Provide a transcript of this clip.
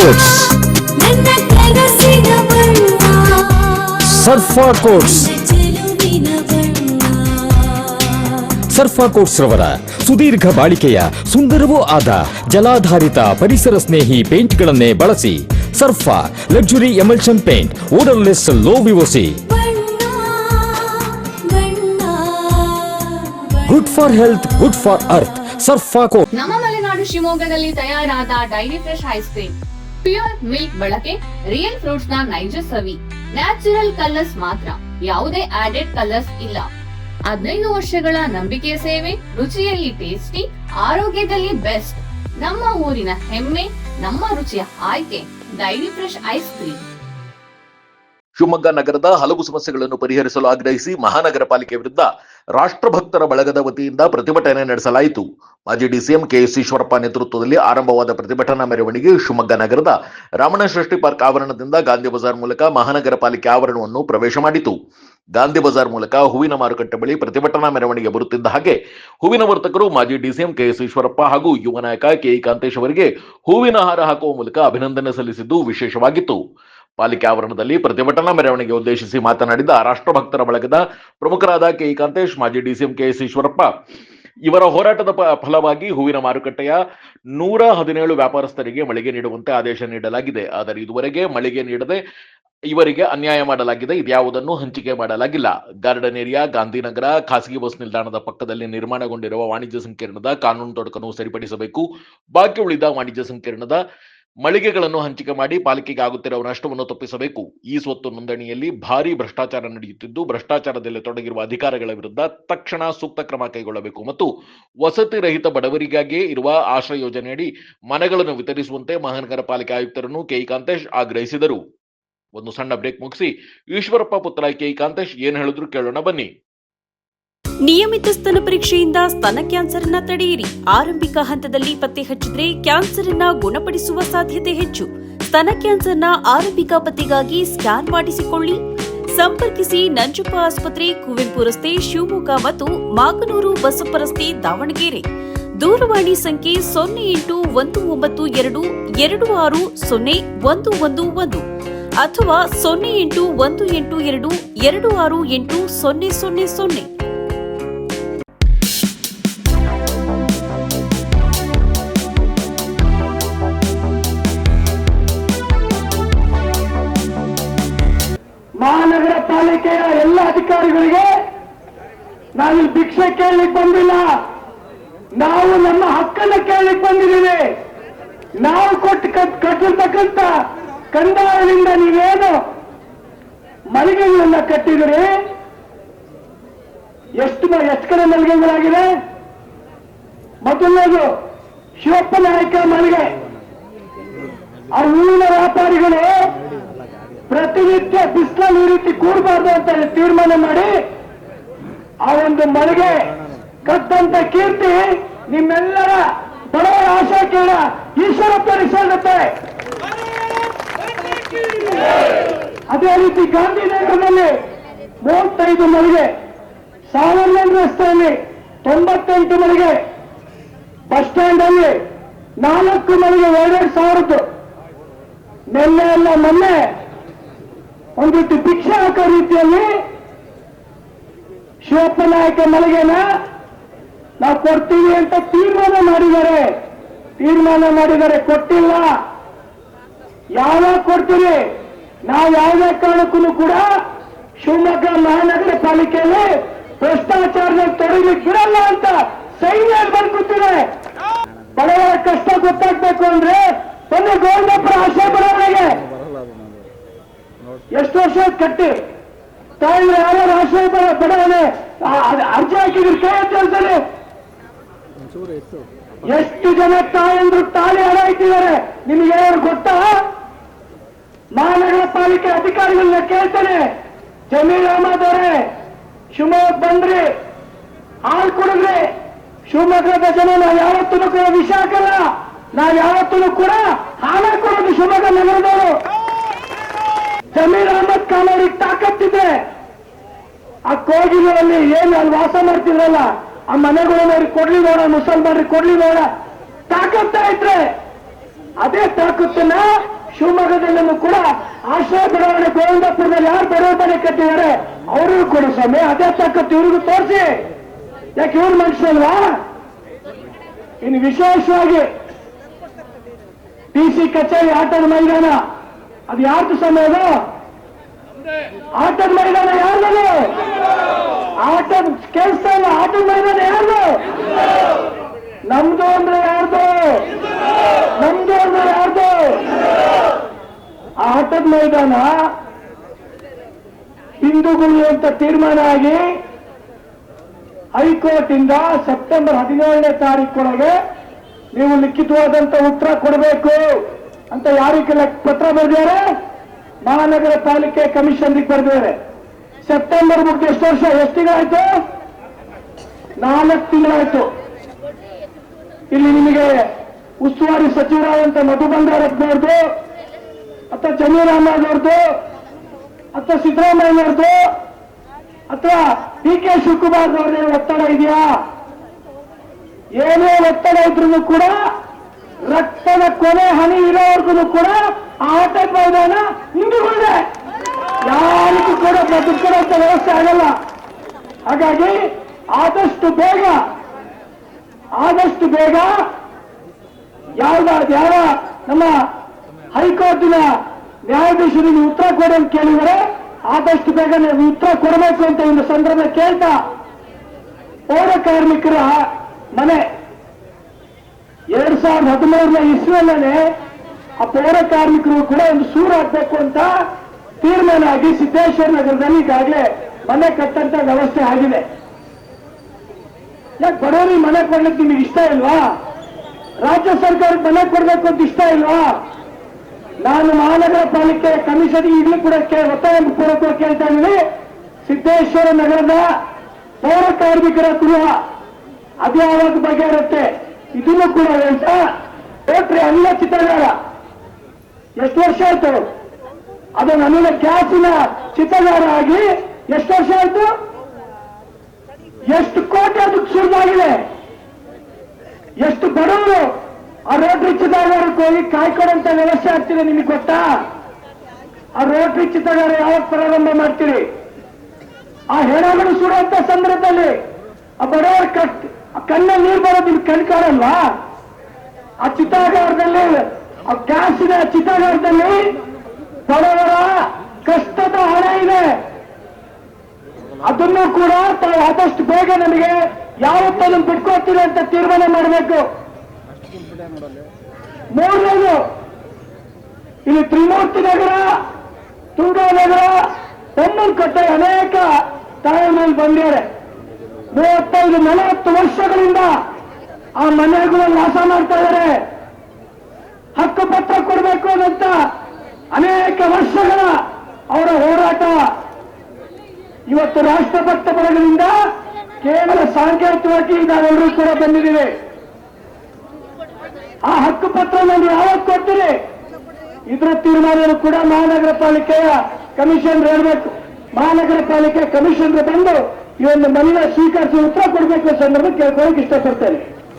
Quotes. ಸರ್ಫಾ quotes. ಸರ್ಫಾ quotes ರವರ ಸುದೀರ್ಘ ಬಾಳಿಕೆಯ ಸುಂದರವೂ ಆದ ಜಲಾಧಾರಿತ ಪರಿಸರ ಸ್ನೇಹಿ ಪೇಂಟ್ಗಳನ್ನೇ ಬಳಸಿ. Surfa luxury emulsion paint, odourless, low VOC, good for health, good for earth. Surfa coats. ನಮ್ಮ ಮಲೆನಾಡು ಶಿವಮೊಗ್ಗದಲ್ಲಿ ತಯಾರಾದ dairy fresh ice cream, pure milk ಬಳಕೆ, ರಿಯಲ್ ಫ್ರೂಟ್ಸ್ ನ ನೈಜ ಸವಿ, ನ್ಯಾಚುರಲ್ ಕಲರ್ಸ್ ಮಾತ್ರ, ಯಾವುದೇ ಆಡೆಡ್ ಕಲರ್ಸ್ ಇಲ್ಲ. 15 ವರ್ಷಗಳ ನಂಬಿಕೆಯ ಸೇವೆ, ರುಚಿಯಲ್ಲಿ ಟೇಸ್ಟಿ, ಆರೋಗ್ಯದಲ್ಲಿ ಬೆಸ್ಟ್. ನಮ್ಮ ಊರಿನ ಹೆಮ್ಮೆ, ನಮ್ಮ ರುಚಿಯ ಆಯ್ಕೆ dairy fresh ice cream. Shivamogga ನಗರದ ಹಲವು ಸಮಸ್ಯೆಗಳನ್ನು ಪರಿಹರಿಸಲು ಆಗ್ರಹಿಸಿ ಮಹಾನಗರ ಪಾಲಿಕೆ ವಿರುದ್ಧ ರಾಷ್ಟ್ರಭಕ್ತರ ಬಳಗದ ವತಿಯಿಂದ ಪ್ರತಿಭಟನೆ ನಡೆಸಲಾಯಿತು. ಮಾಜಿ ಡಿಸಿಎಂ ಕೆಎಸ್ ಈಶ್ವರಪ್ಪ ನೇತೃತ್ವದಲ್ಲಿ ಆರಂಭವಾದ ಪ್ರತಿಭಟನಾ ಮೆರವಣಿಗೆ ಶಿವಮೊಗ್ಗ ನಗರದ ರಾಮಣ್ಣ ಷಷ್ಠಿ ಪಾರ್ಕ್ ಆವರಣದಿಂದ ಗಾಂಧಿ ಬಜಾರ್ ಮೂಲಕ ಮಹಾನಗರ ಪಾಲಿಕೆ ಆವರಣವನ್ನು ಪ್ರವೇಶ ಮಾಡಿತು. ಗಾಂಧಿ ಬಜಾರ್ ಮೂಲಕ ಹೂವಿನ ಮಾರುಕಟ್ಟೆ ಬಳಿ ಪ್ರತಿಭಟನಾ ಮೆರವಣಿಗೆ ಬರುತ್ತಿದ್ದ ಹಾಗೆ ಹೂವಿನ ವರ್ತಕರು ಮಾಜಿ ಡಿಸಿಎಂ ಕೆಎಸ್ ಈಶ್ವರಪ್ಪ ಹಾಗೂ ಯುವ ನಾಯಕ ಕೆಇ ಕಾಂತೇಶ್ ಅವರಿಗೆ ಹೂವಿನ ಹಾರ ಹಾಕುವ ಮೂಲಕ ಅಭಿನಂದನೆ ಸಲ್ಲಿಸಿದ್ದು ವಿಶೇಷವಾಗಿತ್ತು. ಪಾಲಿಕೆ ಆವರಣದಲ್ಲಿ ಪ್ರತಿಭಟನಾ ಮೆರವಣಿಗೆ ಉದ್ದೇಶಿಸಿ ಮಾತನಾಡಿದ ರಾಷ್ಟ್ರಭಕ್ತರ ಬಳಗದ ಪ್ರಮುಖರಾದ ಕೆಇ ಕಾಂತೇಶ್, ಮಾಜಿ ಡಿಸಿಎಂ ಕೆಎಸ್ ಈಶ್ವರಪ್ಪ ಇವರ ಹೋರಾಟದ ಫಲವಾಗಿ ಹೂವಿನ ಮಾರುಕಟ್ಟೆಯ 117 ವ್ಯಾಪಾರಸ್ಥರಿಗೆ ಮಳಿಗೆ ನೀಡುವಂತೆ ಆದೇಶ ನೀಡಲಾಗಿದೆ. ಆದರೆ ಇದುವರೆಗೆ ಮಳಿಗೆ ನೀಡದೆ ಇವರಿಗೆ ಅನ್ಯಾಯ ಮಾಡಲಾಗಿದೆ. ಇದ್ಯಾವುದನ್ನು ಹಂಚಿಕೆ ಮಾಡಲಾಗಿಲ್ಲ. ಗಾರ್ಡನ್ ಏರಿಯಾ, ಗಾಂಧಿನಗರ, ಖಾಸಗಿ ಬಸ್ ನಿಲ್ದಾಣದ ಪಕ್ಕದಲ್ಲಿ ನಿರ್ಮಾಣಗೊಂಡಿರುವ ವಾಣಿಜ್ಯ ಸಂಕೀರ್ಣದ ಕಾನೂನು ತೊಡಕನ್ನು ಸರಿಪಡಿಸಬೇಕು. ಬಾಕಿ ಉಳಿದ ವಾಣಿಜ್ಯ ಸಂಕೀರ್ಣದ ಮಳಿಗೆಗಳನ್ನು ಹಂಚಿಕೆ ಮಾಡಿ ಪಾಲಿಕೆಗೆ ಆಗುತ್ತಿರುವ ನಷ್ಟವನ್ನು ತಪ್ಪಿಸಬೇಕು. ಈ ಸ್ವತ್ತು ನೋಂದಣಿಯಲ್ಲಿ ಭಾರೀ ಭ್ರಷ್ಟಾಚಾರ ನಡೆಯುತ್ತಿದ್ದು, ಭ್ರಷ್ಟಾಚಾರದಲ್ಲಿ ತೊಡಗಿರುವ ಅಧಿಕಾರಿಗಳ ವಿರುದ್ಧ ತಕ್ಷಣ ಸೂಕ್ತ ಕ್ರಮ ಕೈಗೊಳ್ಳಬೇಕು ಮತ್ತು ವಸತಿ ರಹಿತ ಬಡವರಿಗಾಗಿಯೇ ಇರುವ ಆಶ್ರಯ ಯೋಜನೆಯಡಿ ಮನೆಗಳನ್ನು ವಿತರಿಸುವಂತೆ ಮಹಾನಗರ ಪಾಲಿಕೆ ಆಯುಕ್ತರನ್ನು ಕೆಇ ಕಾಂತೇಶ್ ಆಗ್ರಹಿಸಿದರು. ಒಂದು ಸಣ್ಣ ಬ್ರೇಕ್ ಮುಗಿಸಿ ಈಶ್ವರಪ್ಪ ಪುತ್ರ ಕೆಇ ಕಾಂತೇಶ್ ಏನ್ ಹೇಳಿದ್ರು ಕೇಳೋಣ ಬನ್ನಿ. ನಿಯಮಿತ ಸ್ತನ ಪರೀಕ್ಷೆಯಿಂದ ಸ್ತನ ಕ್ಯಾನ್ಸರ್ ಅನ್ನ ತಡೆಯಿರಿ. ಆರಂಭಿಕ ಹಂತದಲ್ಲಿ ಪತ್ತೆ ಹಚ್ಚಿದ್ರೆ ಕ್ಯಾನ್ಸರ್ ಅನ್ನ ಗುಣಪಡಿಸುವ ಸಾಧ್ಯತೆ ಹೆಚ್ಚು. ಸ್ತನ ಕ್ಯಾನ್ಸರ್ನ ಆರಂಭಿಕ ಪತ್ತೆಗಾಗಿ ಸ್ಕ್ಯಾನ್ ಮಾಡಿಸಿಕೊಳ್ಳಿ. ಸಂಪರ್ಕಿಸಿ ನಂಜಪ್ಪ ಆಸ್ಪತ್ರೆ, ಕುವೆಂಪು ರಸ್ತೆ, ಶಿವಮೊಗ್ಗ ಮತ್ತು ಮಾಗನೂರು ಬಸಪ್ಪ ರಸ್ತೆ, ದಾವಣಗೆರೆ. ದೂರವಾಣಿ ಸಂಖ್ಯೆ 081922601111 ಅಥವಾ 081822680000. ಮಹಾನಗರ ಪಾಲಿಕೆಯ ಎಲ್ಲ ಅಧಿಕಾರಿಗಳಿಗೆ ನಾವಿಲ್ಲಿ ಭಿಕ್ಷೆ ಕೇಳಲಿಕ್ಕೆ ಬಂದಿಲ್ಲ. ನಾವು ನಮ್ಮ ಹಕ್ಕನ್ನು ಕೇಳಲಿಕ್ಕೆ ಬಂದಿದ್ದೀವಿ. ನಾವು ಕಟ್ಟಿರ್ತಕ್ಕಂಥ ಕಂದಾಯದಿಂದ ನೀವೇನು ಮಳಿಗೆಗಳನ್ನ ಕಟ್ಟಿದಿರಿ, ಎಷ್ಟು ಕಡೆ ಮಳಿಗೆಗಳಾಗಿದೆ? ಮೊದಲನೇದು ಶಿವಪ್ಪ ನಾಯಕ ಮಳಿಗೆ. ಆ ಹೂವಿನ ವ್ಯಾಪಾರಿಗಳು ಪ್ರತಿನಿತ್ಯ ಬಿಸಿಲಲ್ಲಿ ಈ ರೀತಿ ಕೂಡಬಾರ್ದು ಅಂತ ತೀರ್ಮಾನ ಮಾಡಿ ಆ ಒಂದು ಮಳಿಗೆ ಕಟ್ಟಂತ ಕೀರ್ತಿ ನಿಮ್ಮೆಲ್ಲರ ಬಡವರ ಆಶಾಕೀರ ಈಶ್ವರಪ್ಪನಿಗೆ ಸಲ್ಲುತ್ತೆ. ಅದೇ ರೀತಿ ಗಾಂಧಿನಗರದಲ್ಲಿ 35 ಮಳಿಗೆ, ಸಾವರ್ಣ ರಸ್ತೆಯಲ್ಲಿ 98 ಮಳಿಗೆ, ಬಸ್ ಸ್ಟ್ಯಾಂಡ್ ಅಲ್ಲಿ 4 ಮಳಿಗೆ 2,000. ನಿನ್ನೆ ಎಲ್ಲ ಮೊನ್ನೆ ಒಂದು ರೀತಿ ಭಿಕ್ಷೆ ಹಾಕೋ ರೀತಿಯಲ್ಲಿ ಶಿವಪ್ಪ ನಾಯಕ ಮಳಿಗೆನ ನಾವು ಕೊಡ್ತೀವಿ ಅಂತ ತೀರ್ಮಾನ ಮಾಡಿದ್ದಾರೆ. ಕೊಟ್ಟಿಲ್ಲ. ಯಾವಾಗ ಕೊಡ್ತೀವಿ? ನಾವು ಯಾವುದೇ ಕಾರಣಕ್ಕೂ ಕೂಡ ಶಿವಮೊಗ್ಗ ಮಹಾನಗರ ಪಾಲಿಕೆಯಲ್ಲಿ ಭ್ರಷ್ಟಾಚಾರದಲ್ಲಿ ತೊಡಗಲಿಕ್ಕೆ ಬಿಡಲ್ಲ ಅಂತ ಸೈನ್ಯ ಬಂದ್ಕೊತಿದೆ. ಬಡವರ ಕಷ್ಟ ಗೊತ್ತಾಗ್ಬೇಕು ಅಂದ್ರೆ ಒಂದು ಗೋವಿಂದಪುರ ಆಶ್ರಯ ಬಡವರಿಗೆ ಎಷ್ಟು ವರ್ಷ ಕಟ್ಟಿ ತಾಯಿ ಯಾರು ಆಶ್ರಯ ಬಡವನೆ ಅರ್ಜಿ ಹಾಕಿದ್ರು ಕೈ ಎತ್ತಲ್ಸಲಿ. ಎಷ್ಟು ಜನ ತಾಯಂದ್ರು ತಾಳಿ ಹಾರಾಯ್ತಿದ್ದಾರೆ ನಿಮಗೆ ಗೊತ್ತಾ? ಮಹಾನಗರ ಪಾಲಿಕೆ ಅಧಿಕಾರಿಗಳನ್ನ ಕೇಳ್ತಾನೆ, ಜಮೀರ್ ಅಹಮದ್ ಅವರೇ ಶಿವಮೊಗ್ಗ ಬಂದ್ರಿ, ಹಾಲು ಕುಡಿದ್ರಿ. ಶಿವಮೊಗ್ಗದ ಜನ ನಾವು ಯಾವತ್ತೂ ಕೂಡ ವಿಷ ಹಾಕಲ್ಲ, ನಾವು ಯಾವತ್ತೂ ಕೂಡ ಹಾಲ ಕೊಡೋದು ಶಿವಮೊಗ್ಗ ನಗರದವರು. ಜಮೀರ್ ಅಹಮದ್ ಖಾನ್ ಅವ್ರಿಗೆ ತಾಕತ್ತಿದೆ. ಆ ಕೋಗಿಲಲ್ಲಿ ಏನು ಅಲ್ಲಿ ವಾಸ ಮಾಡ್ತಿದ್ರಲ್ಲ ಆ ಮನೆಗಳನ್ನ ಅವ್ರಿಗೆ ಕೊಡ್ಲಿ ನೋಡ, ಮುಸಲ್ಮಾನ್ರಿಗೆ ಕೊಡ್ಲಿ ನೋಡ, ತಾಕತ್ತ ಇದ್ರೆ ಅದೇ ತಾಕತ್ತನ್ನ ಶಿವಮೊಗ್ಗದಲ್ಲೂ ಕೂಡ ಆಶ್ರಯ ಬಡಾವಣೆ ಗೋವಿಂದಪುರದಲ್ಲಿ ಯಾರು ಬಡವ ಮನೆ ಕಟ್ಟಿದ್ದಾರೆ ಅವ್ರಿಗೂ ಕೊಡಿ ಸ್ವಾಮಿ. ಅದೇ ತಾಕತ್ತು ಇವ್ರಿಗೂ ತೋರಿಸಿ. ಯಾಕೆ ಇವ್ರ ಮನುಷ್ಯಲ್ವಾ? ಇನ್ನು ವಿಶೇಷವಾಗಿ ಡಿಸಿ ಕಚೇರಿ ಆಟದ ಮೈದಾನ ಅದು ಯಾರ್ದು ಸ್ವಾಮಿ? ಅದು ಆಟದ ಮೈದಾನ ಯಾರ್ದು? ಆಟದ ಕೆಲಸ ಇಲ್ಲ. ಆಟದ ಮೈದಾನ ಯಾರ್ದು? ನಮ್ದು ಅಂದ್ರೆ ಯಾರ್ದು? ನಮ್ದು ಅಂದ್ರೆ ಯಾರ್ದು? ಆಟದ ಮೈದಾನ ಹಿಂದೂಗಳು ಅಂತ ತೀರ್ಮಾನ ಆಗಿ ಹೈಕೋರ್ಟ್ ಇಂದ ಸೆಪ್ಟೆಂಬರ್ 17ನೇ ತಾರೀಕೊಳಗೆ ನೀವು ಲಿಖಿತವಾದಂತ ಉತ್ತರ ಕೊಡಬೇಕು ಅಂತ ಯಾರಿಗೆ ಪತ್ರ ಬರೆದಿದ್ದಾರೆ? ಮಹಾನಗರ ಪಾಲಿಕೆ ಕಮಿಷನ್ಗೆ ಬರೆದಿದ್ದಾರೆ. ಸೆಪ್ಟೆಂಬರ್ ಮುಗಿದು ಎಷ್ಟು ವರ್ಷ, ಎಷ್ಟು ತಿಂಗಳಾಯ್ತು? 4 ತಿಂಗಳಾಯ್ತು. ಇಲ್ಲಿ ನಿಮಗೆ ಉಸ್ತುವಾರಿ ಸಚಿವರಾದಂತ ಮಧು ಬಂಗಾರಪ್ಪನವ್ರದ್ದು ಅಥವಾ ಜಮೀರ್ ಅಹಮದ್ ಅವ್ರದ್ದು ಅಥವಾ ಸಿದ್ದರಾಮಯ್ಯವ್ರದ್ದು ಅಥವಾ ಡಿ.ಕೆ. ಶಿವಕುಮಾರ್ ಅವ್ರದ್ದು ಒತ್ತಡ ಇದೆಯಾ? ಏನೇ ಒತ್ತಡ ಇದ್ರೂ ಕೂಡ ರಕ್ತದ ಕೊನೆ ಹನಿ ಇರೋವರೆಗೂ ಕೂಡ ಆಟದ ಮೈದಾನ ಹಿಂದೂಗಳಿದೆ. ಯಾರಿಗೂ ಕೂಡ ಬದುಕುವಂತ ವ್ಯವಸ್ಥೆ ಆಗಲ್ಲ. ಹಾಗಾಗಿ ಆದಷ್ಟು ಬೇಗ ಯಾವ ನಮ್ಮ ಹೈಕೋರ್ಟಿನ ನ್ಯಾಯಾಧೀಶರಿಗೆ ಉತ್ತರ ಕೊಡಿ ಅಂತ ಕೇಳಿದರೆ ಆದಷ್ಟು ಬೇಗ ನೀವು ಉತ್ತರ ಕೊಡಬೇಕು ಅಂತ ಒಂದು ಸಂದರ್ಭ ಕೇಳ್ತಾ, ಪೌರ ಕಾರ್ಮಿಕರ ಮನೆ 2013ನೇ ಇಸ್ವಿಯಲ್ಲೇ ಆ ಪೌರ ಕಾರ್ಮಿಕರು ಕೂಡ ಒಂದು ಸೂರು ಹಾಕಬೇಕು ಅಂತ ತೀರ್ಮಾನ ಆಗಿ ಸಿದ್ದೇಶ್ವರ ನಗರದಲ್ಲಿ ಈಗಾಗಲೇ ಮನೆ ಕಟ್ಟಂತ ವ್ಯವಸ್ಥೆ ಆಗಿದೆ. ಯಾಕೆ ಬಡವರಿಗೆ ಮನೆ ಕೊಡ್ಲಿಕ್ಕೆ ನಿಮಗೆ ಇಷ್ಟ ಇಲ್ವಾ? ರಾಜ್ಯ ಸರ್ಕಾರಕ್ಕೆ ಮನೆ ಕೊಡ್ಬೇಕು ಅಂತ ಇಷ್ಟ ಇಲ್ವಾ? ನಾನು ಮಹಾನಗರ ಪಾಲಿಕೆ ಕಮಿಷನ್ ಈಗಲೂ ಕೂಡ ಒತ್ತಾಯ ಪೂರ್ವಕವಾಗಿ ಕೇಳ್ತಾ ಇದ್ದೀನಿ. ಸಿದ್ದೇಶ್ವರ ನಗರದ ಪೌರ ಕಾರ್ಮಿಕರ ಗೃಹ ಅದು ಯಾವಾಗ ಬಗೆಹರುತ್ತೆ ಇದನ್ನು ಕೂಡ ಹೇಳ್ತಾ, ರೋಟ್ರಿ ಅನಿಲ ಚಿತ್ರಗಾರ ಎಷ್ಟು ವರ್ಷ ಆಯ್ತು? ಅದು ಅನಿಲ ಗ್ಯಾಸಿನ ಚಿತ್ರಗಾರ ಆಗಿ ಎಷ್ಟು ವರ್ಷ ಆಯ್ತು? ಎಷ್ಟು ಕೋಟಿ ಅದಕ್ಕೆ ಸುರಿದಾಗಿದೆ? ಎಷ್ಟು ಬಡವರು ಆ ರೋಟ್ರಿ ಚಿತ್ರಗಾರಕ್ಕೆ ಹೋಗಿ ಕಾಯ್ಕೊಡಂತ ವ್ಯವಸ್ಥೆ ಆಗ್ತಿದೆ ನಿಮಗೆ ಗೊತ್ತಾ? ಆ ರೋಟ್ರಿ ಚಿತ್ರಗಾರ ಯಾವಾಗ ಪ್ರಾರಂಭ ಮಾಡ್ತೀರಿ? ಆ ಹೆಣಗಳು ಸುಡುವಂತ ಸಂದರ್ಭದಲ್ಲಿ ಆ ಬಡವರ ಕಣ್ಣಲ್ಲಿ ನೀರು ಬರೋದು ನಿಮ್ಗೆ ಕಣ್ ಕಾಣಲ್ವಾ? ಆ ಚಿತಾಗಾರದಲ್ಲಿ, ಆ ಗ್ಯಾಸಿನ ಚಿತಾಗಾರದಲ್ಲಿ ಬಡವರ ಕಷ್ಟದ ಹಣ ಇದೆ. ಅದನ್ನು ಕೂಡ ತಾವು ಆದಷ್ಟು ಬೇಗ ನಮಗೆ ಯಾವತ್ತನ್ನು ಬಿಟ್ಕೊಡ್ತೀರಿ ಅಂತ ತೀರ್ಮಾನ ಮಾಡಬೇಕು. ಮೂರನೇದು, ಇಲ್ಲಿ ತ್ರಿಮೂರ್ತಿ ನಗರ, ತುಂಗಾನಗರ, ಬೊಮ್ಮನಕಟ್ಟೆ ಅನೇಕ ತಾಯಿನಲ್ಲಿ ಬಂದಿದ್ದಾರೆ. 35-40 ವರ್ಷಗಳಿಂದ ಆ ಮನೆಗಳಲ್ಲಿ ವಾಸ ಮಾಡ್ತಾ ಇದ್ದಾರೆ. ಹಕ್ಕುಪತ್ರ ಕೊಡಬೇಕು ಅಂತ ಅನೇಕ ವರ್ಷಗಳ ಅವರ ಹೋರಾಟ ಇವತ್ತು ರಾಷ್ಟ್ರಭಕ್ತ ಬಲಗಳಿಂದ ಕೇವಲ ಸಾಂಕೇತಿಕವಾಗಿ ನಾವೆಲ್ಲರೂ ಕೂಡ ಬಂದಿದ್ದೀವಿ. ಆ ಹಕ್ಕುಪತ್ರ ನೀವು ಯಾವಾಗ ಕೊಡ್ತೀರಿ? ಇದರ ತೀರ್ಮಾನ ಕೂಡ ಮಹಾನಗರ ಪಾಲಿಕೆಯ ಕಮಿಷನರ್ ಹೇಳಬೇಕು. ಮಹಾನಗರ ಪಾಲಿಕೆ ಕಮಿಷನರ್ ಬಂದು ಈ ಒಂದು ಮನೆಯ ಸ್ವೀಕರಿಸಿ ಉತ್ತರ ಕೊಡಬೇಕು ಸಂದರ್ಭ ಕೇಳ್ಕೊಳ್ಳೋಕೆ ಇಷ್ಟಪಡ್ತೇನೆ.